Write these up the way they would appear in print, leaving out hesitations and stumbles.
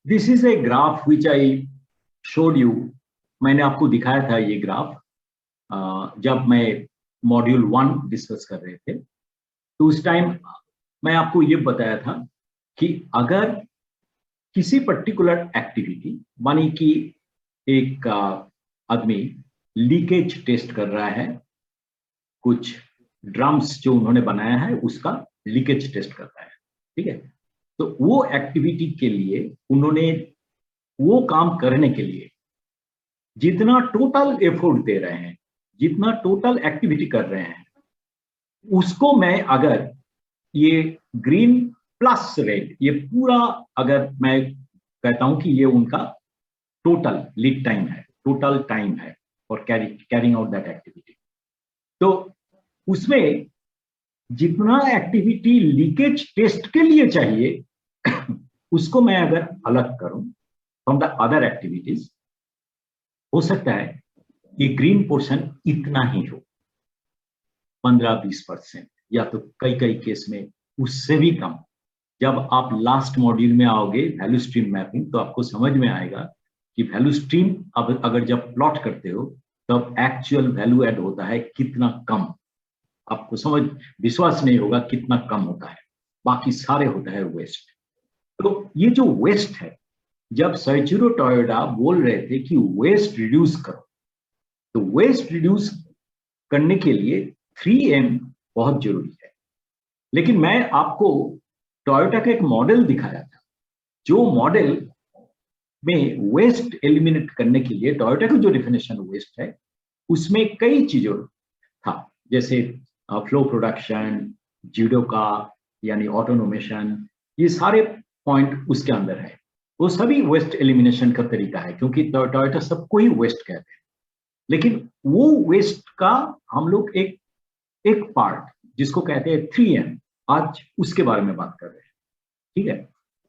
This is a graph which I showed you. मैंने आपको दिखाया था ये ग्राफ जब मैं मॉड्यूल 1 डिस्कस कर रहे थे, तो उस टाइम मैं आपको ये बताया था कि अगर किसी पर्टिकुलर एक्टिविटी, मानी कि एक आदमी लीकेज टेस्ट कर रहा है, कुछ ड्रम्स जो उन्होंने बनाया है उसका लीकेज टेस्ट कर रहा है, ठीक है। तो वो एक्टिविटी के लिए उन्होंने वो काम करने के लिए जितना टोटल एफर्ट दे रहे हैं, जितना टोटल एक्टिविटी कर रहे हैं, उसको मैं अगर ये ग्रीन प्लस रेड, ये पूरा अगर मैं कहता हूं कि ये उनका टोटल लीड टाइम है, टोटल टाइम है for carrying out that activity, तो उसमें जितना एक्टिविटी लीकेज टेस्ट के लिए चाहिए उसको मैं अगर अलग करूं फ्रॉम द अदर एक्टिविटीज, हो सकता है ये ग्रीन पोर्शन इतना ही हो, 15-20%, या तो कई कई केस में उससे भी कम। जब आप लास्ट मॉड्यूल में आओगे वैल्यू स्ट्रीम मैपिंग, तो आपको समझ में आएगा कि वैल्यू स्ट्रीम अब अगर जब प्लॉट करते हो तब एक्चुअल वैल्यू ऐड होता है कितना कम, आपको समझ विश्वास नहीं होगा कितना कम होता है, बाकी सारे होता है वेस्ट। तो ये जो वेस्ट है, जब सोइचिरो टोयोडा बोल रहे थे कि वेस्ट रिड्यूस करो, तो वेस्ट रिड्यूस करने के लिए 3M बहुत जरूरी है। लेकिन मैं आपको टोयोटा का एक मॉडल दिखाया था, जो मॉडल में वेस्ट एलिमिनेट करने के लिए टोयोटा का जो डेफिनेशन वेस्ट है उसमें कई चीजों था, जैसे फ्लो प्रोडक्शन, जीडोका यानी ऑटोनोमेशन, ये सारे पॉइंट उसके अंदर है। वो सभी वेस्ट एलिमिनेशन का तरीका है, क्योंकि टोयोटा सबको ही वेस्ट कहते हैं। लेकिन वो वेस्ट का हम लोग एक पार्ट जिसको कहते हैं 3M, आज उसके बारे में बात कर रहे हैं, ठीक है।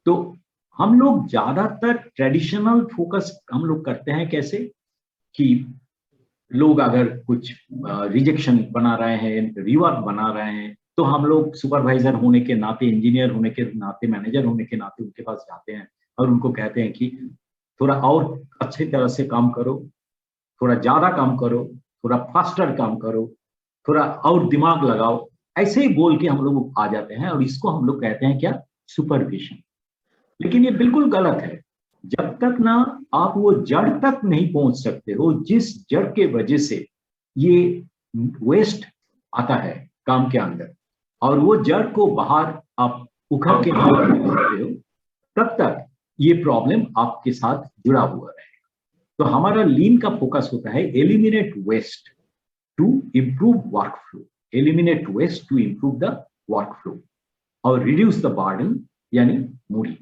तो हम लोग ज्यादातर ट्रेडिशनल फोकस हम लोग करते हैं कैसे कि लोग अगर कुछ रिजेक्शन बना रहे हैं, रिवर्क बना रहे हैं, तो हम लोग सुपरवाइजर होने के नाते, इंजीनियर होने के नाते, मैनेजर होने के नाते उनके पास जाते हैं और उनको कहते हैं कि थोड़ा और अच्छी तरह से काम करो, थोड़ा ज्यादा काम करो, थोड़ा फास्टर काम करो, थोड़ा और दिमाग लगाओ, ऐसे ही बोल के हम लोग आ जाते हैं और इसको हम लोग कहते हैं क्या, सुपरविजन। लेकिन ये बिल्कुल गलत है। जब तक ना आप वो जड़ तक नहीं पहुंच सकते हो, जिस जड़ के वजह से ये वेस्ट आता है काम के अंदर, और वो जड़ को बाहर आप उखड़ के नहीं सकते हो, तब तक ये प्रॉब्लम आपके साथ जुड़ा हुआ रहेगा। तो हमारा लीन का फोकस होता है eliminate waste to improve work flow, eliminate waste to improve the work flow, और रिड्यूस द बर्डन यानी मूडी,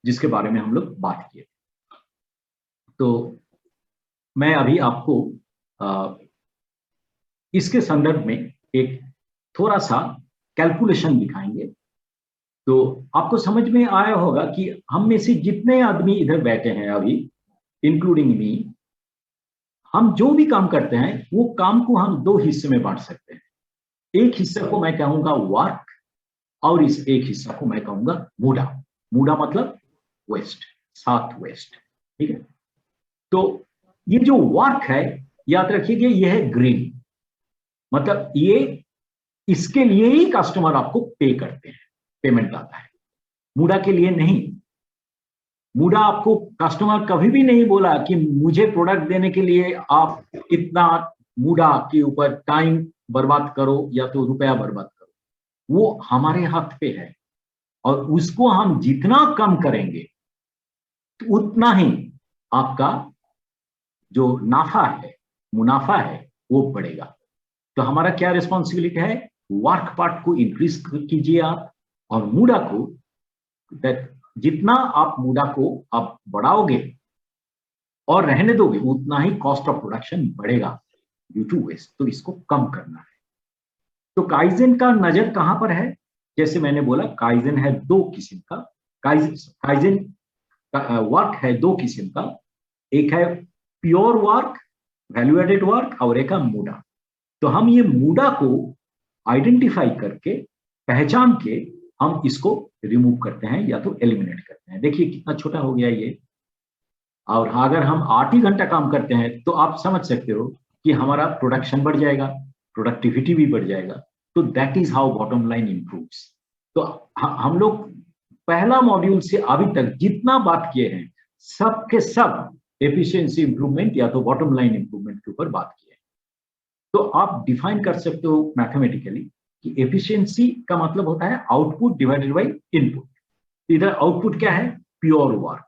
जिसके बारे में हम लोग बात किए। तो मैं अभी आपको इसके संदर्भ में एक थोड़ा सा कैलकुलेशन दिखाएंगे, तो आपको समझ में आया होगा कि हम में से जितने आदमी इधर बैठे हैं अभी, इंक्लूडिंग मी, हम जो भी काम करते हैं वो काम को हम दो हिस्से में बांट सकते हैं। एक हिस्से को मैं कहूंगा वर्क, और इस एक हिस्सा को मैं कहूंगा मूडा। मूडा मतलब वेस्ट, साथ वेस्ट, ठीक है। तो ये जो वर्क है, याद रखिएगा, ये है ग्रीन, मतलब ये इसके लिए ही कस्टमर आपको पे करते हैं, पेमेंट आता है, मूडा के लिए नहीं। मूडा आपको कस्टमर कभी भी नहीं बोला कि मुझे प्रोडक्ट देने के लिए आप इतना मूडा के ऊपर टाइम बर्बाद करो या तो रुपया बर्बाद करो, वो हमारे हाथ पे है, और उसको हम जितना कम करेंगे तो उतना ही आपका जो नाफा है, मुनाफा है, वो बढ़ेगा। तो हमारा क्या रिस्पॉन्सिबिलिटी है, वर्क पार्ट को इंक्रीज कीजिए आप, और मूडा को, जितना आप मूडा को आप बढ़ाओगे और रहने दोगे, उतना ही कॉस्ट ऑफ प्रोडक्शन बढ़ेगा ड्यू टू वेस्ट। तो इसको कम करना है। तो काइजन का नजर कहां पर है, जैसे मैंने बोला काइजन है दो किस्म का, काइजन वर्क है दो किस्म का, एक है pure work, value added work, और एक है मूडा। तो हम ये मूडा को आइडेंटिफाई करके, पहचान के, हम इसको रिमूव करते हैं या तो एलिमिनेट करते हैं। देखिए कितना छोटा हो गया ये। और अगर हम 8 ही घंटा काम करते हैं तो आप समझ सकते हो कि हमारा प्रोडक्शन बढ़ जाएगा, प्रोडक्टिविटी भी बढ़ जाएगा। तो that is how bottom line improves. तो हम लोग पहला मॉड्यूल से अभी तक जितना बात किए हैं सब के सब एफिशिएंसी इंप्रूवमेंट या तो बॉटम लाइन इंप्रूवमेंट के ऊपर बात किए। तो आप डिफाइन कर सकते हो मैथमेटिकली कि एफिशिएंसी का मतलब होता है आउटपुट डिवाइडेड बाय इनपुट। इधर आउटपुट क्या है? Pure work.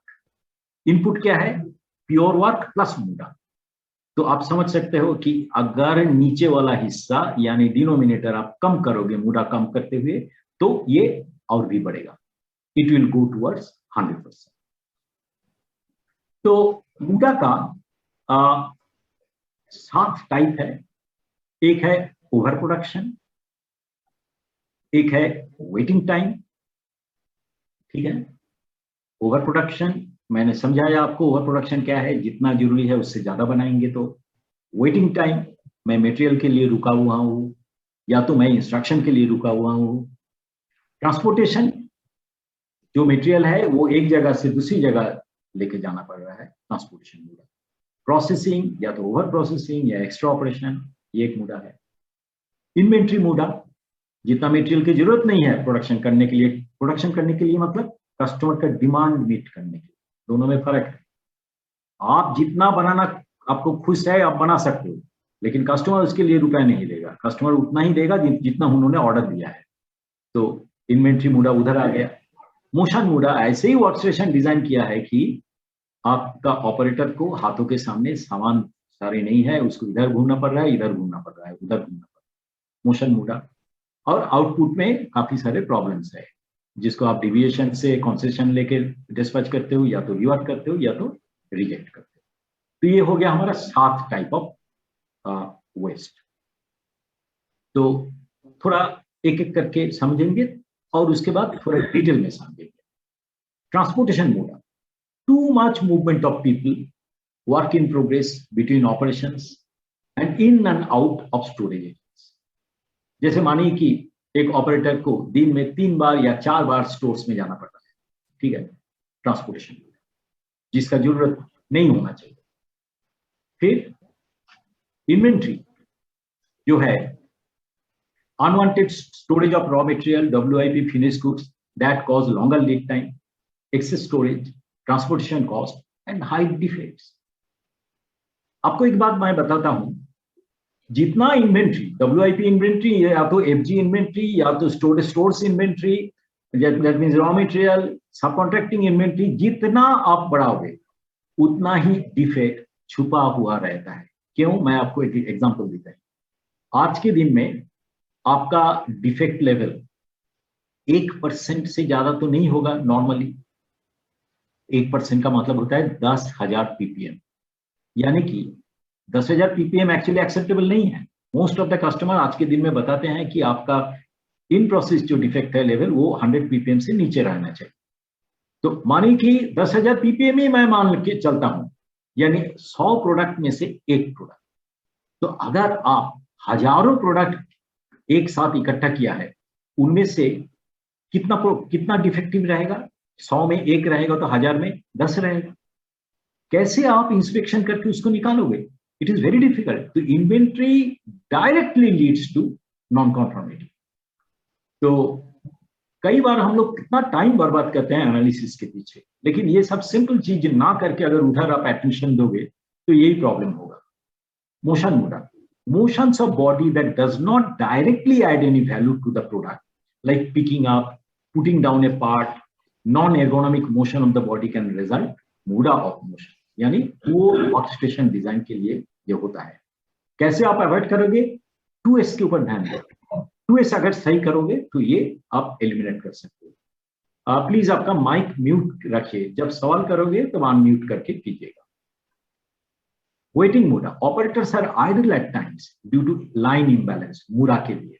इनपुट क्या है? Pure work plus muda. तो आप समझ सकते हो कि अगर नीचे वाला हिस्सा यानी डिनोमिनेटर आप कम करोगे मूडा कम करते हुए, तो ये और भी बढ़ेगा, इट विल गो टुवर्ड्स 100%। तो मूडा का 7 टाइप है। एक है ओवर प्रोडक्शन, एक है वेटिंग टाइम, ठीक है। ओवर प्रोडक्शन मैंने समझाया आपको, ओवर प्रोडक्शन क्या है, जितना जरूरी है उससे ज्यादा बनाएंगे। तो वेटिंग टाइम, मैं मटेरियल के लिए रुका हुआ हूं या तो मैं इंस्ट्रक्शन के लिए रुका हुआ हूं। ट्रांसपोर्टेशन, जो मटेरियल है वो एक जगह से दूसरी जगह लेके जाना पड़ रहा है, ट्रांसपोर्टेशन मूडा। प्रोसेसिंग, या तो ओवर प्रोसेसिंग या एक्स्ट्रा ऑपरेशन, ये एक मूडा है। इन्वेंट्री मूडा, जितना मटेरियल की जरूरत नहीं है प्रोडक्शन करने के लिए, प्रोडक्शन करने के लिए मतलब कस्टमर का डिमांड मीट करने के लिए, दोनों में फर्क है। आप जितना बनाना आपको खुश है आप बना सकते हो, लेकिन कस्टमर उसके लिए रुपया नहीं देगा, कस्टमर उतना ही देगा जितना उन्होंने ऑर्डर दिया है। तो इन्वेंट्री मूडा उधर आ गया। मोशन मूडा, ऐसे ही वर्कस्टेशन डिजाइन किया है कि आपका ऑपरेटर को हाथों के सामने सामान सारे नहीं है, उसको इधर घूमना पड़ रहा है, इधर घूमना पड़ रहा है, उधर घूमना पड़ रहा है, मोशन मूडा। और आउटपुट में काफी सारे प्रॉब्लम्स है, जिसको आप डिविएशन से कंसेशन लेके डिस्पैच करते हो, या तो रिवर्ट करते हो या तो रिजेक्ट करते हो। तो ये हो गया हमारा 7 टाइप ऑफ वेस्ट। तो थोड़ा एक एक करके समझेंगे और उसके बाद थोड़ा डिटेल में समझेंगे। Transportation mode, too much movement of people, work in progress between operations and in and out of storage. जैसे मानिए कि एक ऑपरेटर को दिन में 3 बार या 4 बार स्टोर्स में जाना पड़ता है, ठीक है, ट्रांसपोर्टेशन, जिसका जरूरत नहीं होना चाहिए। फिर इन्वेंट्री जो है, unwanted storage of raw material, WIP finish goods that cause longer lead time, excess storage, transportation cost and high defects. आपको एक बात मैं बताता हूं, जितना इन्वेंट्री, WIP इन्वेंट्री या तो FG इन्वेंट्री या तो stores inventory, that means raw material, सब कॉन्ट्रैक्टिंग इन्वेंट्री, जितना आप बढ़ाओगे उतना ही डिफेक्ट छुपा हुआ रहता है। क्यों? मैं आपको एक एग्जांपल देता हूं। आज के दिन में आपका डिफेक्ट लेवल 1% से ज्यादा तो नहीं होगा नॉर्मली। 1% का मतलब होता है 10,000 PPM, यानी कि 10,000 PPM एक्चुअली एक्सेप्टेबल नहीं है। मोस्ट ऑफ द कस्टमर आज के दिन में बताते हैं कि आपका इन प्रोसेस जो डिफेक्ट है लेवल वो 100 PPM से नीचे रहना चाहिए। तो मानिए कि 10,000 PPM ही मैं मान के चलता हूं, यानी 100 प्रोडक्ट में से एक प्रोडक्ट। तो अगर आप हजारों प्रोडक्ट एक साथ इकट्ठा किया है, उनमें से कितना डिफेक्टिव रहेगा? 100 में 1 रहेगा तो 1000 में 10 रहेगा। कैसे आप इंस्पेक्शन करके उसको निकालोगे? It is very difficult. तो inventory directly leads to non conformity. तो कई बार हम लोग कितना टाइम बर्बाद करते हैं एनालिसिस के पीछे, लेकिन ये सब सिंपल चीज ना करके अगर उधर आप अटेंशन दोगे तो यही प्रॉब्लम होगा। Motion Moda, motions of body that does not directly add any value to the product, like picking up, putting down a part, non-ergonomic motion of the body can result moda of motion। यानी वो workstation design के लिए ये होता है। कैसे आप avoid करोगे? 2S के ऊपर ध्यान दें। 2S अगर सही करोगे तो ये आप एलिमिनेट कर सकते हो। प्लीज आपका माइक म्यूट रखिए, जब सवाल करोगे तो अनम्यूट करके कीजिएगा। Waiting moda, operators are idle at times due to line imbalance, मूडा के लिए,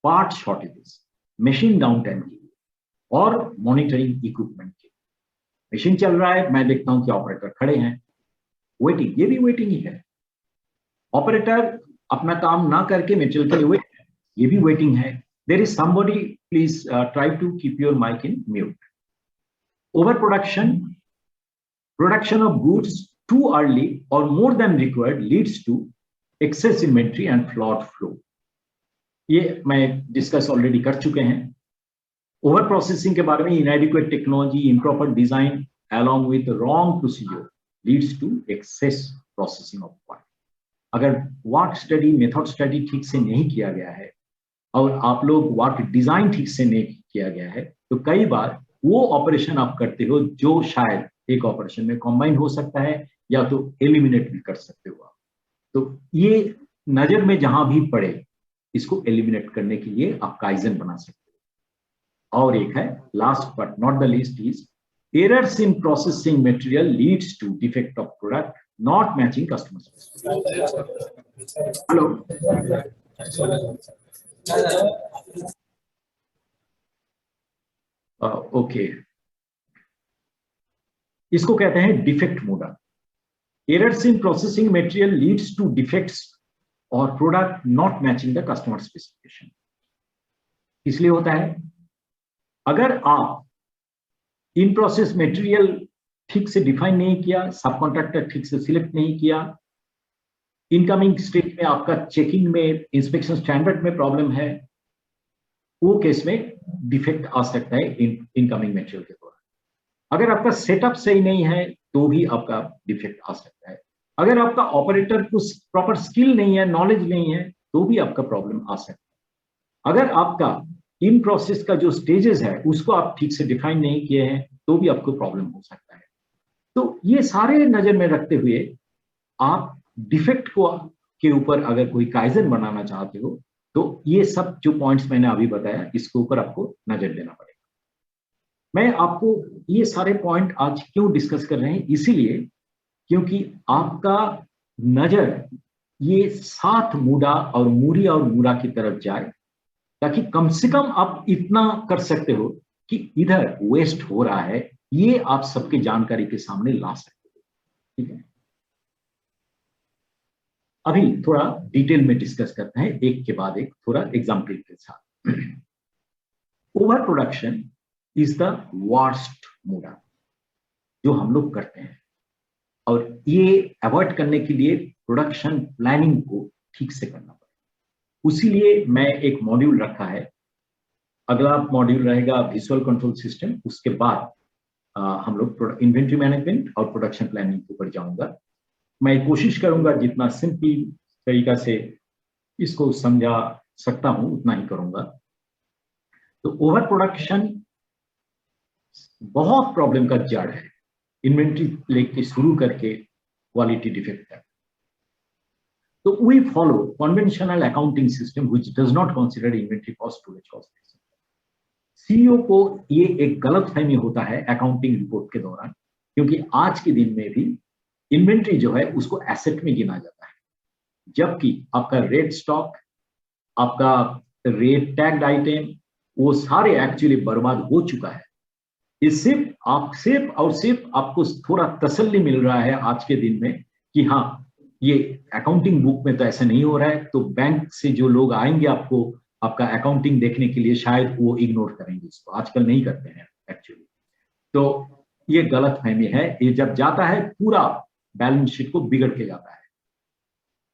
part shortages, machine down time के लिए और मॉनिटरिंग इक्विपमेंट के लिए। मशीन चल रहा है, मैं देखता हूं कि ऑपरेटर खड़े हैं, वेटिंग, ये भी वेटिंग ही है। ऑपरेटर अपना काम ना करके मटेरियल के लिए वेट, ये भी वेटिंग है। There is somebody, please try to keep your mic in mute. Overproduction, production of goods too early or more than required leads to excess inventory and flawed flow. ये मैं discuss already कर चुके हैं। Over processing के बारे में inadequate technology, improper design along with wrong procedure leads to excess processing of part. अगर वाट study, method study ठीक से नहीं किया गया है और आप लोग वाट डिजाइन ठीक से नहीं किया गया है, तो कई बार वो ऑपरेशन आप करते हो जो शायद एक ऑपरेशन में कंबाइन हो सकता है या तो एलिमिनेट भी कर सकते हो आप। तो ये नजर में जहां भी पड़े इसको एलिमिनेट करने के लिए आप काइजन बना सकते हो। और एक है last but not the least is errors in processing material leads to defect of product not matching customers. Hello, okay, इसको कहते हैं defect muda. Errors in processing material leads to defects और product not matching the customer specification. इसलिए होता है अगर आप in process material ठीक से डिफाइन नहीं किया, सब कॉन्ट्रैक्टर ठीक से सिलेक्ट नहीं किया, इनकमिंग स्टेज में आपका चेकिंग में, इंस्पेक्शन स्टैंडर्ड में प्रॉब्लम है, वो केस में डिफेक्ट आ सकता है इनकमिंग मटेरियल के दौरान। अगर आपका सेटअप सही नहीं है तो भी आपका डिफेक्ट आ सकता है। अगर आपका ऑपरेटर को प्रॉपर स्किल नहीं है, नॉलेज नहीं है, तो भी आपका प्रॉब्लम आ सकता है। अगर आपका इन प्रोसेस का जो स्टेजेस है उसको आप ठीक से डिफाइन नहीं किए हैं तो भी आपको प्रॉब्लम हो सकता है। तो ये सारे नजर में रखते हुए आप डिफेक्ट को के ऊपर अगर कोई काइजन बनाना चाहते हो तो ये सब जो पॉइंट्स मैंने अभी बताया इसके ऊपर आपको नजर देना पड़ेगा। मैं आपको ये सारे पॉइंट आज क्यों डिस्कस कर रहे हैं, इसीलिए क्योंकि आपका नजर ये साथ मूडा और मूरी और मूरा की तरफ जाए, ताकि कम से कम आप इतना कर सकते हो कि इधर वेस्ट हो रहा है ये आप सबके जानकारी के सामने ला सकते हो। ठीक है, अभी थोड़ा डिटेल में डिस्कस करते हैं एक के बाद एक, थोड़ा एग्जाम्पल के साथ। Over production is the worst muda जो हम लोग करते हैं, और ये अवॉइड करने के लिए प्रोडक्शन प्लानिंग को ठीक से करना पड़ेगा। उसीलिए मैं एक मॉड्यूल रखा है, अगला मॉड्यूल रहेगा विजुअल कंट्रोल सिस्टम, उसके बाद हम लोग इन्वेंट्री मैनेजमेंट और प्रोडक्शन प्लानिंग के ऊपर जाऊंगा। मैं कोशिश करूंगा जितना सिंपल तरीका से इसको समझा सकता हूं उतना ही करूंगा। तो ओवर प्रोडक्शन बहुत प्रॉब्लम का जड़ है, इन्वेंट्री लेके शुरू करके क्वालिटी डिफेक्ट तक। तो we follow conventional accounting system which does not consider inventory cost, storage cost. CEO को ये एक गलतफहमी होता है अकाउंटिंग रिपोर्ट के दौरान, क्योंकि आज के दिन में भी इन्वेंट्री जो है उसको एसेट में गिना जाता है, जबकि आपका रेट स्टॉक, आपका रेट टैग्ड आइटम, वो सारे एक्चुअली बर्बाद हो चुका है। इस सिर्फ आपको थोड़ा तसल्ली मिल रहा है आज के दिन में कि हाँ ये अकाउंटिंग बुक में तो ऐसा नहीं हो रहा है, तो बैंक से जो लोग आएंगे आपको आपका अकाउंटिंग देखने के लिए शायद वो इग्नोर करेंगे, इसको आजकल नहीं करते हैं एक्चुअली। तो ये गलत फहमी है, ये जब जाता है पूरा बैलेंस शीट को बिगड़ के जाता है।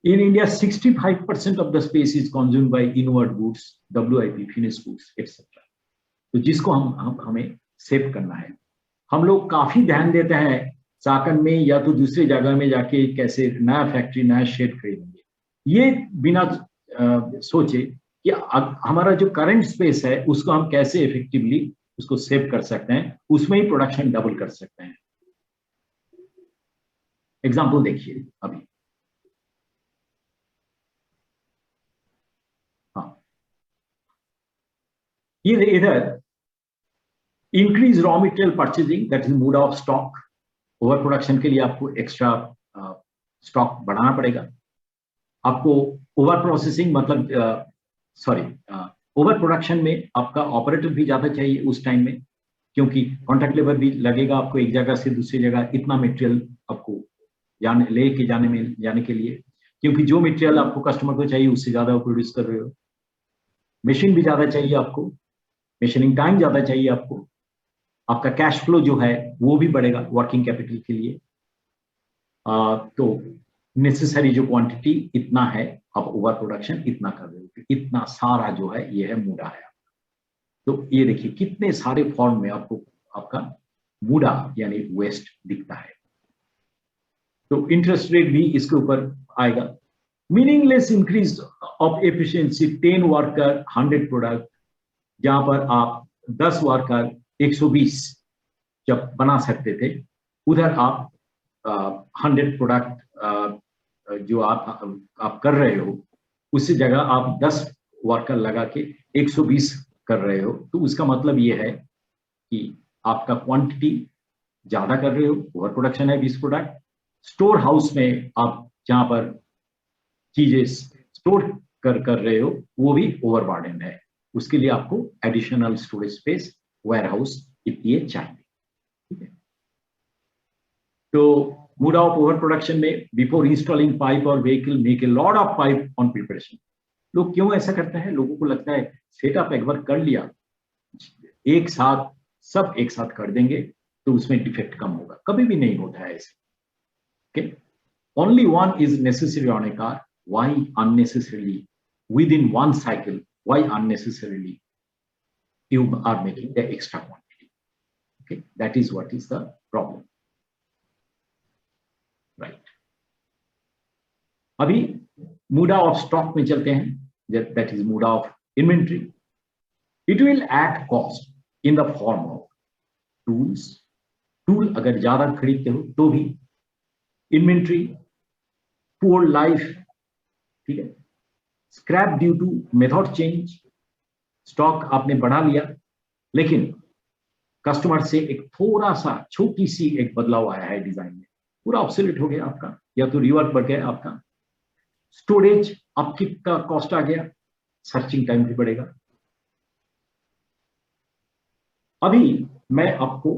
In India 65% of the space is consumed by inward goods, WIP, finish goods etcetera, तो जिसको हमें सेव करना है। हम लोग काफी ध्यान देते हैं चाकन में या तो दूसरी जगह में जाके कैसे नया फैक्ट्री, नया शेड खरीदेंगे, ये बिना सोचे कि हमारा जो करंट स्पेस है उसको हम कैसे इफेक्टिवली उसको सेव कर सकते हैं, उसमें ही प्रोडक्शन डबल कर सकते हैं। एग्जाम्पल देखिए अभी, हाँ ये इधर increase raw material purchasing, that is mood off stock. Over production के लिए आपको एक्स्ट्रा स्टॉक बढ़ाना पड़ेगा। आपको ओवर प्रोसेसिंग मतलब ओवर प्रोडक्शन में आपका ऑपरेटर भी ज्यादा चाहिए उस टाइम में, क्योंकि कॉन्ट्रैक्ट लेबर भी लगेगा आपको एक जगह से दूसरी जगह, इतना मटेरियल आपको लेके जाने के लिए, क्योंकि जो मटेरियल आपको कस्टमर को चाहिए उससे ज्यादा प्रोड्यूस कर रहे हो। मशीन भी ज्यादा चाहिए आपको, मशीनिंग टाइम ज्यादा चाहिए आपको, आपका कैश फ्लो जो है वो भी बढ़ेगा वर्किंग कैपिटल के लिए। तो नेसेसरी जो क्वांटिटी इतना है, आप ओवर प्रोडक्शन इतना कर रहे हो, इतना सारा जो है ये है मूडा है। तो ये देखिए कितने सारे फॉर्म में आपको आपका मूडा यानी वेस्ट दिखता है। तो इंटरेस्ट रेट भी इसके ऊपर आएगा। Meaningless increase of efficiency 10 worker 100 product, जहां पर आप 10 वर्कर 120 जब बना सकते थे, उधर आप 100 प्रोडक्ट जो आप कर रहे हो, उसी जगह आप 10 वर्कर लगा के 120 कर रहे हो। तो उसका मतलब ये है कि आपका क्वांटिटी ज्यादा कर रहे हो, ओवर प्रोडक्शन है 20 प्रोडक्ट। स्टोर हाउस में आप जहां पर चीजें स्टोर कर रहे हो वो भी ओवरबर्डन है, उसके लिए आपको additional storage space, warehouse ये चाहिए। ठीक है। तो मूड ऑफ ओवर प्रोडक्शन में बिफोर इंस्टॉलिंग पाइप और vehicle make a lot of pipe on preparation. लोग क्यों ऐसा करते हैं? लोगों को लगता है सेटअप एक बार कर लिया, एक साथ सब एक साथ कर देंगे तो उसमें डिफेक्ट कम होगा। कभी भी नहीं होता है ऐसे। okay? Only one is necessary on a car. Why unnecessarily within one cycle? Why unnecessarily you are making the extra quantity? Okay, that is what is the problem, right? अभी मूडा ऑफ स्टॉक में चलते हैं, that is muda of inventory. It will add cost in the form of tools. Tool अगर ज्यादा खरीदते हो तो भी, इन्वेंट्री, poor life, ठीक है, scrap due to method change, stock आपने बढ़ा लिया लेकिन कस्टमर से एक थोड़ा सा छोटी सी एक बदलाव आया है डिजाइन में, पूरा ऑब्सोलेट हो गया आपका, या तो रिवर्क बढ़ गया आपका। स्टोरेज आपकी का कॉस्ट आ गया, सर्चिंग टाइम भी बढ़ेगा। अभी मैं आपको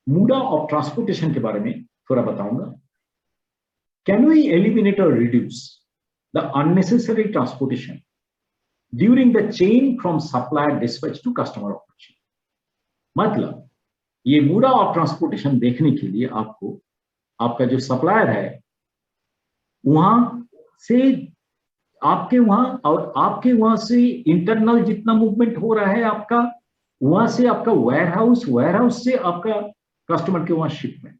मूडा ऑफ ट्रांसपोर्टेशन के बारे में थोड़ा बताऊंगा। Can we eliminate or reduce the unnecessary transportation during the chain from supplier dispatch to customer operation? मतलब ये मूडा ऑफ ट्रांसपोर्टेशन देखने के लिए आपको आपका जो सप्लायर है वहां से, आपके वहां और आपके वहां से इंटरनल जितना मूवमेंट हो रहा है आपका, वहां से आपका वेयरहाउस से आपका कस्टमर के वहां शिपमेंट,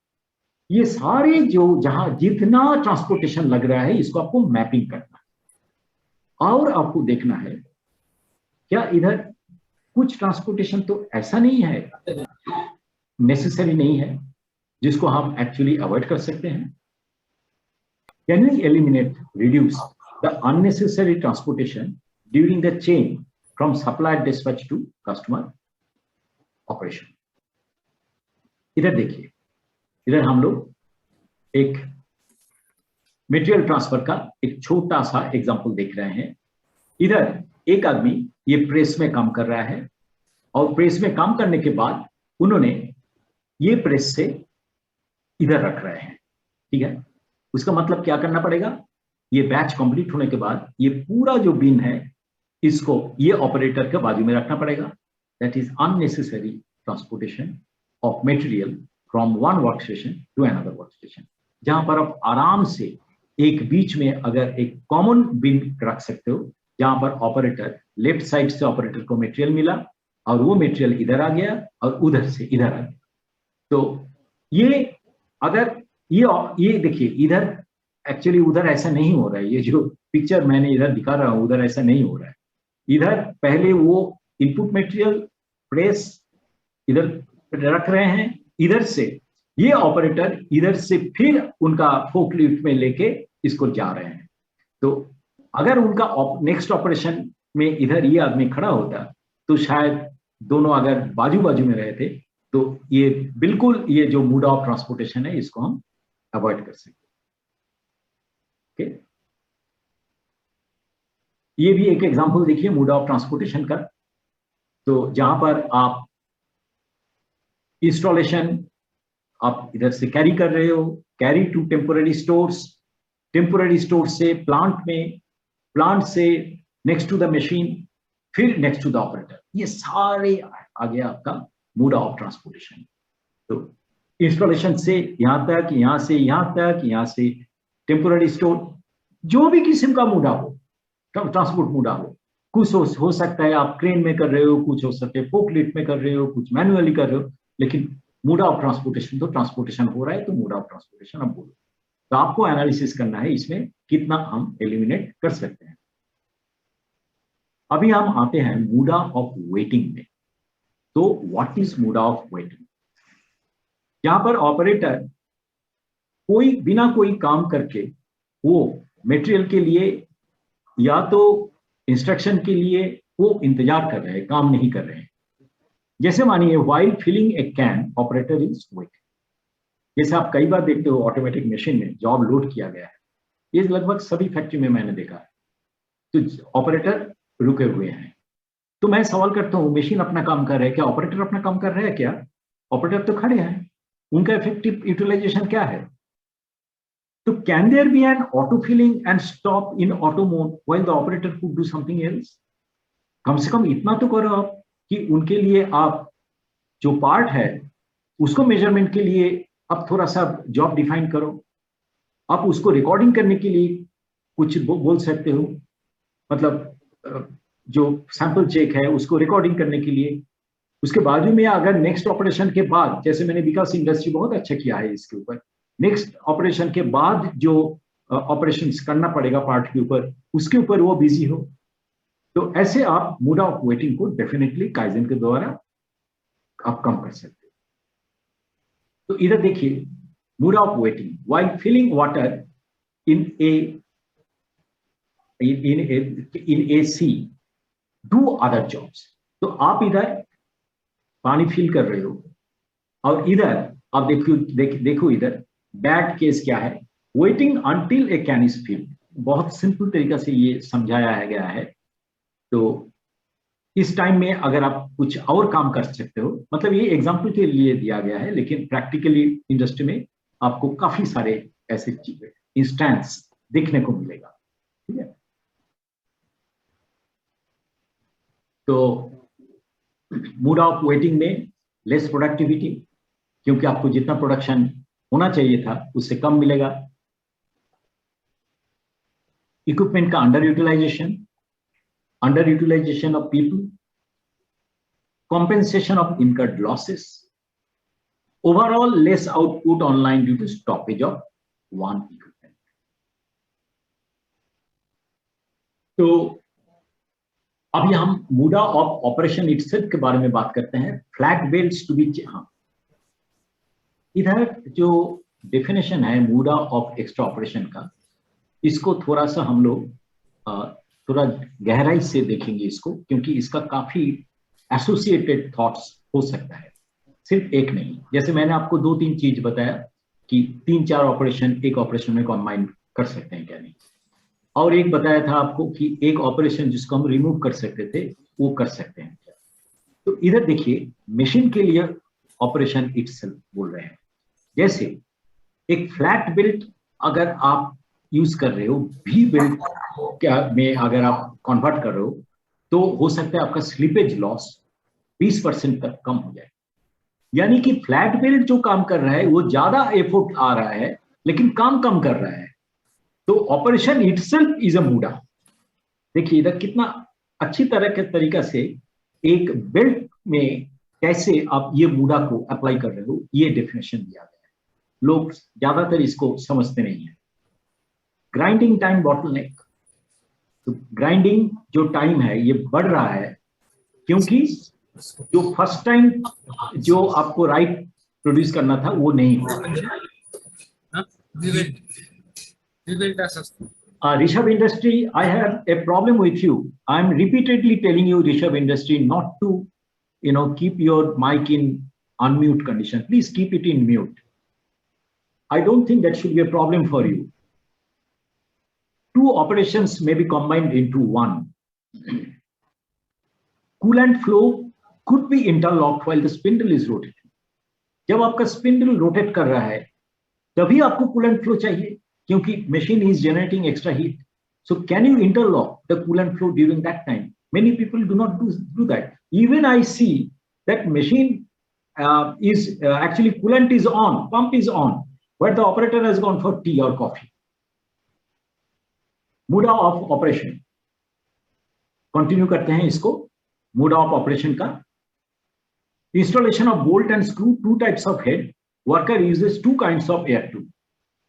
ये सारे जो जहां जितना ट्रांसपोर्टेशन लग रहा है इसको आपको मैपिंग करना है और आपको देखना है क्या इधर कुछ ट्रांसपोर्टेशन तो ऐसा नहीं है, नेसेसरी नहीं है, जिसको हम एक्चुअली अवॉइड कर सकते हैं। Can we eliminate reduce the unnecessary transportation during the chain from supplier dispatch to customer operation? इधर देखिए, इधर हम लोग एक मटेरियल ट्रांसफर का एक छोटा सा एग्जांपल देख रहे हैं। इधर एक आदमी ये प्रेस में काम कर रहा है और प्रेस में काम करने के बाद उन्होंने ये प्रेस से इधर रख रहे हैं, ठीक है। उसका मतलब क्या करना पड़ेगा, ये बैच कंप्लीट होने के बाद ये पूरा जो बिन है इसको ये ऑपरेटर के बाजू में रखना पड़ेगा। That is unnecessary transportation of material from one work station to another work station, जहां पर आप आराम से एक बीच में अगर एक कॉमन बिन रख सकते हो, जहां पर ऑपरेटर लेफ्ट साइड से ऑपरेटर को मटेरियल मिला और वो मटेरियल इधर आ गया और उधर से इधर आ गया। तो ये अगर ये देखिए इधर एक्चुअली उधर ऐसा नहीं हो रहा है, ये जो पिक्चर मैंने इधर दिखा रहा हूं उधर ऐसा नहीं हो रहा है। इधर पहले वो इनपुट मटेरियल प्रेस इधर रख रहे हैं, इधर से ये ऑपरेटर इधर से फिर उनका फोकलिफ्ट में लेके इसको जा रहे हैं। तो अगर उनका नेक्स्ट ऑपरेशन में इधर ये आदमी खड़ा होता तो शायद दोनों अगर बाजू बाजू में रहे थे तो ये बिल्कुल ये जो मूड ऑफ ट्रांसपोर्टेशन है इसको हम अवॉइड कर सकते। ओके, ये भी एक एग्जांपल देखिए मूड ऑफ ट्रांसपोर्टेशन का। तो जहां पर आप इंस्टॉलेशन आप इधर से कैरी कर रहे हो, carry to temporary stores, temporary store से प्लांट में, प्लांट से नेक्स्ट टू द मशीन, फिर नेक्स्ट टू द ऑपरेटर, ये सारे आ गया आपका मोड ऑफ ट्रांसपोर्टेशन। तो इंस्टॉलेशन से यहाँ तक, यहाँ से यहाँ तक, यहाँ से टेम्पोररी स्टोर, जो भी किस्म का मोड हो, ट्रांसपोर्ट मोड हो, कुछ हो सकता है आप क्रेन में कर रहे हो, कुछ हो सकता है फोकलिफ्ट में कर रहे हो, कुछ मैनुअली कर रहे हो, लेकिन मोड ऑफ ट्रांसपोर्टेशन तो ट्रांसपोर्टेशन हो रहा है, तो मोड ऑफ ट्रांसपोर्टेशन अब बोलो। तो आपको एनालिसिस करना है इसमें कितना हम एलिमिनेट कर सकते हैं। अभी हम आते हैं मोड ऑफ वेटिंग में। तो what is mode of waiting? यहां पर ऑपरेटर कोई बिना कोई काम करके वो मटेरियल के लिए या तो इंस्ट्रक्शन के लिए वो इंतजार कर रहे हैं, काम नहीं कर रहे हैं। जैसे मानिए while filling a can operator is waiting. जैसे आप कई बार देखते हो ऑटोमेटिक मशीन में जॉब लोड किया गया है, ये लगभग सभी फैक्ट्री में मैंने देखा है, तो ऑपरेटर रुके हुए हैं। तो मैं सवाल करता हूं, मशीन अपना काम कर रहे हैं क्या? ऑपरेटर अपना काम कर रहे हैं क्या? ऑपरेटर तो खड़े हैं, उनका इफेक्टिव यूटिलाइजेशन क्या है? तो can there be an auto filling and stop in auto mode while the operator could do something else? कम से कम इतना तो करो आप कि उनके लिए आप जो पार्ट है उसको मेजरमेंट के लिए आप थोड़ा सा जॉब डिफाइन करो। आप उसको रिकॉर्डिंग करने के लिए कुछ बोल सकते हो, मतलब जो सैंपल चेक है उसको रिकॉर्डिंग करने के लिए। उसके बाजू में अगर नेक्स्ट ऑपरेशन के बाद, जैसे मैंने विकास इंडस्ट्री बहुत अच्छा किया है इसके ऊपर, नेक्स्ट ऑपरेशन के बाद जो ऑपरेशंस करना पड़ेगा पार्ट के ऊपर, उसके ऊपर वो बिजी हो, तो ऐसे आप मोड ऑफ वेटिंग को डेफिनेटली काइजन के द्वारा आप कम कर सकते हो। तो इधर देखिए, mode of waiting while filling water in a sea do other jobs. तो आप इधर पानी फिल कर रहे हो और इधर आप देखो इधर बैड केस क्या है, waiting until A can is filled. बहुत सिंपल तरीका से ये समझाया गया है। तो इस टाइम में अगर आप कुछ और काम कर सकते हो, मतलब ये एग्जांपल के लिए दिया गया है, लेकिन प्रैक्टिकली इंडस्ट्री में आपको काफी सारे ऐसे इंस्टेंस देखने को मिलेगा। ठीक है, तो मोड ऑफ वेटिंग में लेस प्रोडक्टिविटी, क्योंकि आपको जितना प्रोडक्शन होना चाहिए था उससे कम मिलेगा। इक्विपमेंट का under utilization of people, compensation of incurred losses, overall less output online due to stoppage of one equipment. तो अभी हम मोड ऑफ ऑपरेशन इटसेल्फ के बारे में बात करते हैं। फ्लैट बेल्ट्स टू बी, हाँ, इधर जो डेफिनेशन है मोड ऑफ एक्स्ट्रा ऑपरेशन का, इसको थोड़ा सा हम लोग थोड़ा गहराई से देखेंगे इसको, क्योंकि इसका काफी एसोसिएटेड थॉट्स हो सकता है, सिर्फ एक नहीं। जैसे मैंने आपको 2-3 चीज बताया कि 3-4 ऑपरेशन एक ऑपरेशन में कंबाइन कर सकते हैं क्या नहीं, और एक बताया था आपको कि एक ऑपरेशन जिसको हम रिमूव कर सकते थे वो कर सकते हैं क्या। तो इधर देखिए, मशीन के लिए ऑपरेशन इटसेल्फ बोल रहे हैं। जैसे एक फ्लैट बेल्ट अगर आप यूज कर रहे हो, भी बेल्ट क्या में अगर आप कन्वर्ट कर रहे हो, तो हो सकता है आपका स्लिपेज लॉस 20% तक कम हो जाए। यानी कि फ्लैट बेल्ट जो काम कर रहा है वो ज्यादा एफर्ट आ रहा है लेकिन काम कम कर रहा है। तो ऑपरेशन इटसेल्फ इज अ मूडा। देखिए इधर कितना अच्छी तरह के तरीका से एक बेल्ट में कैसे आप ये मूडा को अप्लाई कर रहे हो, ये डेफिनेशन दिया गया है। लोग ज्यादातर इसको समझते नहीं है। ग्राइंडिंग टाइम बॉटलनेक, तो ग्राइंडिंग जो टाइम है ये बढ़ रहा है क्योंकि जो फर्स्ट टाइम जो आपको राइट प्रोड्यूस करना था वो नहीं हुआ। Rishabh Industry, I have a problem with you. I am repeatedly telling you, Rishabh Industry, not to, keep your mic in unmute condition. Please keep it in mute. I don't think that should be a problem for you. 2 operations may be combined into one. Coolant flow could be interlocked while the spindle is rotating. जब आपका spindle rotate कर रहा है तभी आपको coolant flow चाहिए, क्योंकि machine is generating extra heat. So can you interlock the coolant flow during that time? Many people do not do that. Even I see that machine is actually coolant is on, pump is on, but the operator has gone for tea or coffee. Mood of operation. Continue करते हैं इसको. Mood of operation का. Installation of bolt and screw, 2 types of head. Worker uses 2 kinds of air tube.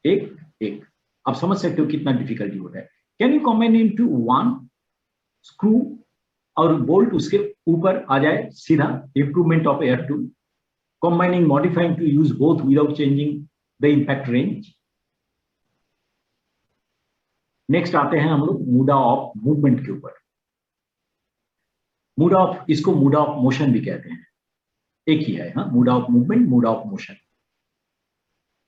एक. आप समझ सकते हो कितना डिफिकल्टी होता है. Can you combine into one screw और बोल्ट उसके ऊपर आ जाए सीधा? Improvement of air tube. Combining, modifying to use both without changing the impact range. Next आते हैं हम लोग मूड ऑफ मूवमेंट के ऊपर. मूड ऑफ, इसको मूड ऑफ मोशन भी कहते हैं, एक ही है. हाँ, mood off movement, mood off motion.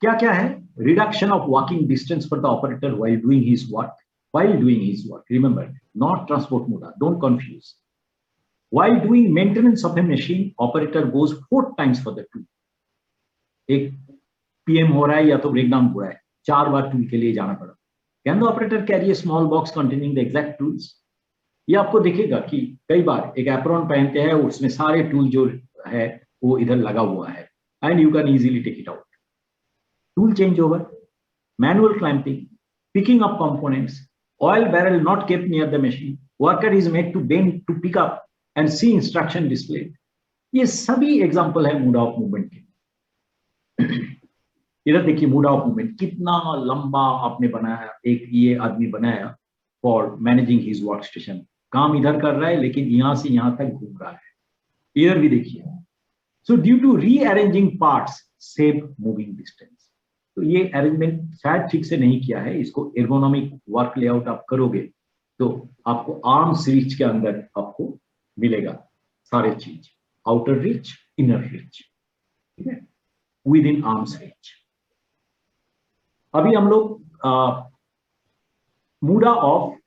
क्या क्या है? Reduction of walking distance for the operator while doing his work. While doing his work, remember, not transport mode, don't confuse. While doing maintenance of a machine, operator goes 4 times for the tool. एक PM हो रहा है या तो breakdown हो रहा है, 4 बार tool के लिए जाना पड़ा. Can the operator carry a small box containing the exact tools? ये आपको दिखेगा कि कई बार एक एप्रॉन पहनते हैं, उसमें सारे टूल जो है वो इधर लगा हुआ है, and you can easily take it out. Tool changeover, manual clamping, picking up components. Oil barrel not kept near the machine. Worker is made to bend to pick up and see instruction displayed. ये सभी example है mood off movement के. इधर देखिए mood off movement कितना लंबा आपने बनाया. एक ये आदमी बनाया for managing his work station. काम इधर कर रहा है लेकिन यहां से यहां तक घूम रहा है. इधर भी देखिए. So due to rearranging parts save moving distance. तो ये अरेंजमेंट शायद ठीक से नहीं किया है. इसको एर्गोनॉमिक वर्क लेआउट आप करोगे तो आपको आर्म्स रीच के अंदर आपको मिलेगा सारे चीज. आउटर रीच, इनर रीच, ठीक है, विद इन आर्म्स रीच. अभी हम लोग मूडा ऑफ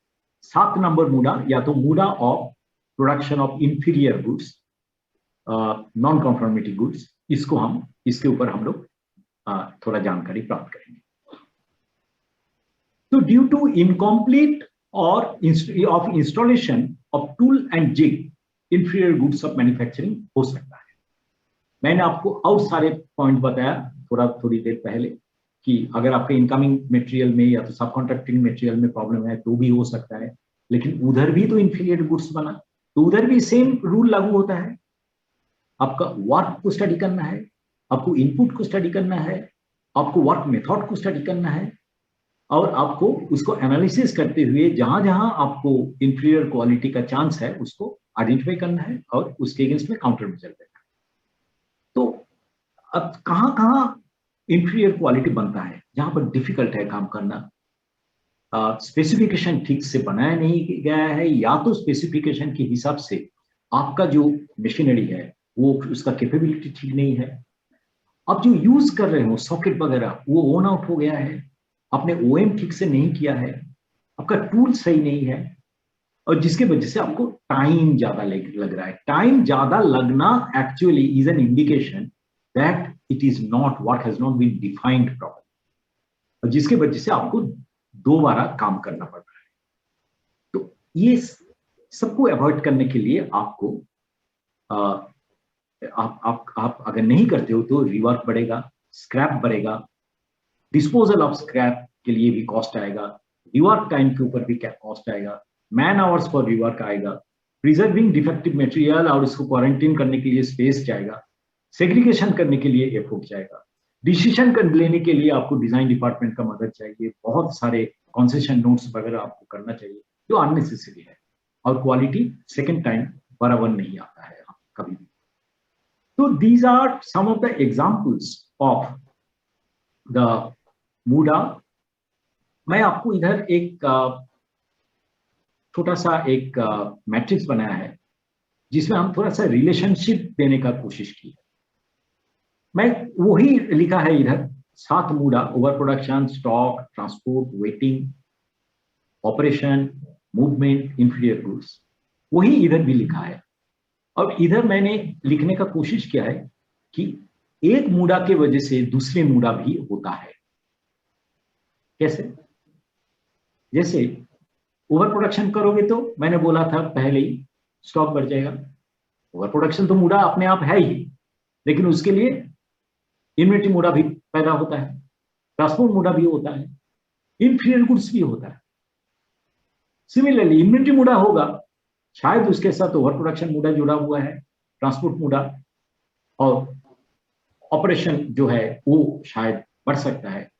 7 नंबर मूडा या तो muda of production of inferior goods, non conformity goods, इसके ऊपर हम लोग थोड़ा जानकारी प्राप्त करेंगे. तो due to incomplete or of installation of tool and jig, inferior goods of manufacturing हो सकता है. मैंने आपको और सारे पॉइंट बताया थोड़ी देर पहले कि अगर आपके इनकमिंग मटेरियल में या तो सब कॉन्ट्रैक्टिंग मटेरियल में प्रॉब्लम है तो भी हो सकता है. लेकिन उधर भी तो इंफीरियर गुड्स बना, तो उधर भी सेम रूल लागू होता है. आपका वर्क को स्टडी करना है, आपको इनपुट को स्टडी करना है, आपको वर्क मेथड को स्टडी करना है, और आपको उसको एनालिसिस करते हुए जहां जहां आपको इंफीरियर क्वालिटी का चांस है उसको आइडेंटिफाई करना है और उसके अगेंस्ट में काउंटर मेजर देना है. तो अब कहां कहां इंफीरियर क्वालिटी बनता है, जहां पर डिफिकल्ट है काम करना, स्पेसिफिकेशन ठीक से बनाया नहीं गया है, या तो स्पेसिफिकेशन के हिसाब से आपका जो मशीनरी है वो उसका कैपेबिलिटी ठीक नहीं है, आप जो यूज कर रहे हो सॉकेट वगैरह वो ओन आउट हो गया है, आपने ओएम ठीक से नहीं किया है, आपका टूल सही नहीं है, और जिसके वजह से आपको टाइम ज्यादा लग रहा है. टाइम ज्यादा लगना actually is an indication that it is not, work has not been defined properly, और जिसके वजह से आपको दोबारा काम करना पड़ रहा है. तो ये सबको अवॉइड करने के लिए आपको आप अगर नहीं करते हो तो रिवर्क बढ़ेगा, स्क्रैप बढ़ेगा, डिस्पोजल ऑफ स्क्रैप के लिए भी कॉस्ट आएगा, रिवर्क टाइम के ऊपर भी कॉस्ट आएगा, मैन आवर्स फॉर रिवर्क आएगा, प्रिजर्विंग डिफेक्टिव मटेरियल और इसको क्वारंटीन करने के लिए स्पेस जाएगा, सेग्रीगेशन करने के लिए एफर्ट जाएगा, डिसीजन लेने के लिए आपको डिजाइन डिपार्टमेंट का मदद चाहिए, बहुत सारे कंसेशन नोट्स वगैरह आपको करना चाहिए जो अननेसेसरी है, और क्वालिटी सेकेंड टाइम बराबर नहीं आता है कभी भी. So these are some of the examples of the मूडा. मैं आपको इधर एक छोटा सा एक मैट्रिक्स बनाया है जिसमें हम थोड़ा सा रिलेशनशिप देने का कोशिश की है. मैं वही लिखा है इधर 7 muda: over production, stock, transport, waiting, operation, movement, inferior goods. वही इधर भी लिखा है. और इधर मैंने लिखने का कोशिश किया है कि एक मूडा के वजह से दूसरे मूडा भी होता है. कैसे? जैसे ओवर प्रोडक्शन करोगे तो मैंने बोला था पहले ही स्टॉक बढ़ जाएगा। ओवर प्रोडक्शन तो मूडा अपने आप है ही, लेकिन उसके लिए इन्वेंटरी मूडा भी पैदा होता है, ट्रांसपोर्ट मूडा भी होता है, इंफीरियर गुड्स भी होता है। सिमिलरली इन्वेंटरी मूडा होगा, शायद उसके साथ ओवर प्रोडक्शन मूडा जुड़ा हुआ है, ट्रांसपोर्ट मूडा, और ऑपरेशन जो है वो शायद बढ़ सकता है,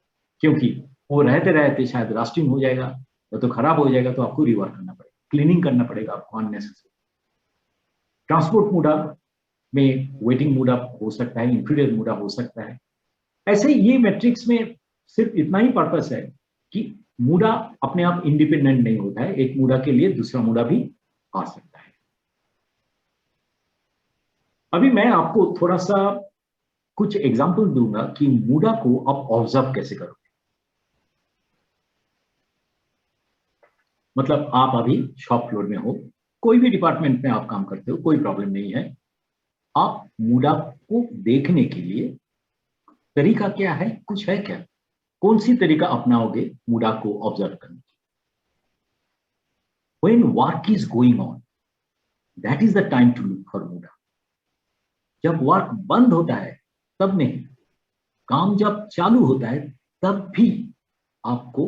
क्योंकि वो रहते रहते शायद रास्टिंग हो जाएगा या तो खराब हो जाएगा, तो आपको रिवर्क करना पड़ेगा, क्लीनिंग करना पड़ेगा आपको अननेसेसरी। ट्रांसपोर्ट मूडा में वेटिंग मूडा हो सकता है, इंफीरियर मूडा हो सकता है। ऐसे ये मैट्रिक्स में सिर्फ इतना ही पर्पस है कि मूडा अपने आप इंडिपेंडेंट नहीं होता है, एक मूडा के लिए दूसरा मूडा भी आ सकता है। अभी मैं आपको थोड़ा सा कुछ एग्जांपल दूंगा कि मूडा को आप ऑब्जर्व कैसे करोगे। मतलब आप अभी शॉप फ्लोर में हो, कोई भी डिपार्टमेंट में आप काम करते हो, कोई प्रॉब्लम नहीं है, आप मूडा को देखने के लिए तरीका क्या है, कुछ है क्या, कौन सी तरीका अपनाओगे मूडा को ऑब्जर्व करने की। When work is going on, that is the time to look for मूडा। जब वर्क बंद होता है तब नहीं, काम जब चालू होता है तब भी आपको,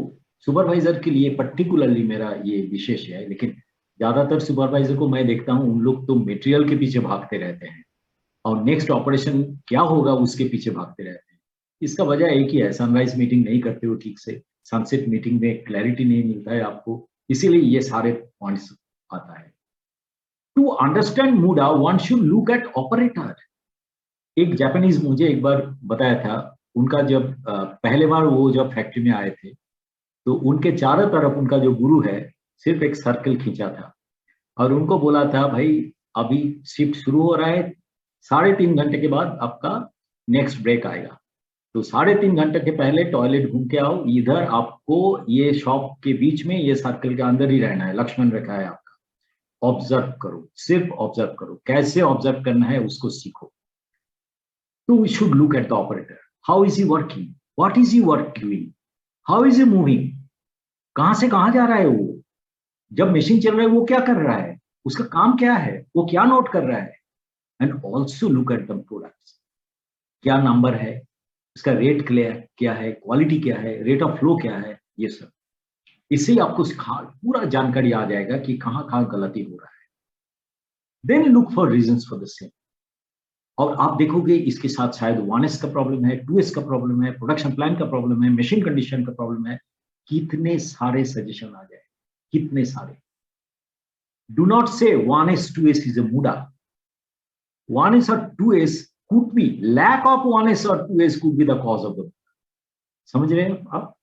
सुपरवाइजर के लिए पर्टिकुलरली मेरा ये विशेष है, लेकिन ज्यादातर सुपरवाइजर को मैं देखता हूं, उन लोग तो मटेरियल के पीछे भागते रहते हैं और नेक्स्ट ऑपरेशन क्या होगा उसके पीछे भागते रहते हैं। इसका वजह एक ही है, सनराइज मीटिंग नहीं करते हो ठीक से, सनसेट मीटिंग में क्लैरिटी नहीं मिलता है आपको, इसीलिए ये सारे पॉइंट्स आता है। To understand muda one should look at operator. एक जापानीज मुझे एक बार बताया था, उनका जब पहले बार वो जब फैक्ट्री में आए थे, तो उनके चारों तरफ उनका जो गुरु है सिर्फ एक सर्कल खींचा था और उनको बोला था, भाई अभी शिफ्ट शुरू हो रहा है, 3.5 घंटे के बाद आपका नेक्स्ट ब्रेक आएगा, तो 3.5 घंटे के पहले टॉयलेट घूम के आओ, इधर आपको ये शॉप के बीच में ये सर्कल के अंदर ही रहना है, लक्ष्मण रेखा है आपका, ऑब्जर्व करो, सिर्फ ऑब्जर्व करो, कैसे ऑब्जर्व करना है उसको सीखो। तो we should look at the operator, how is he working, what is he work doing, how is he moving, कहां से कहां जा रहा है वो, जब मशीन चल रहा है वो क्या कर रहा है, उसका काम क्या है, वो क्या नोट कर रहा है। And also look at the products, क्या नंबर है, इसका रेट क्या है, क्वालिटी क्या है, रेट ऑफ फ्लो क्या है, ये सब। इससे आपको पूरा जानकारी आ जाएगा कि कहां कहां गलती हो रहा है। Then look for reasons for the same. और आप देखोगे इसके साथ शायद 1S का प्रॉब्लम है, 2S का प्रॉब्लम है, प्रोडक्शन प्लान का प्रॉब्लम है, मशीन कंडीशन का प्रॉब्लम है, कितने सारे सजेशन आ जाए, कितने सारे। डू नॉट से 1S 2S is a मूडा। 1S और 2S could be, lack of 1S or 2S could be the cause of the, समझ रहे हैं आप।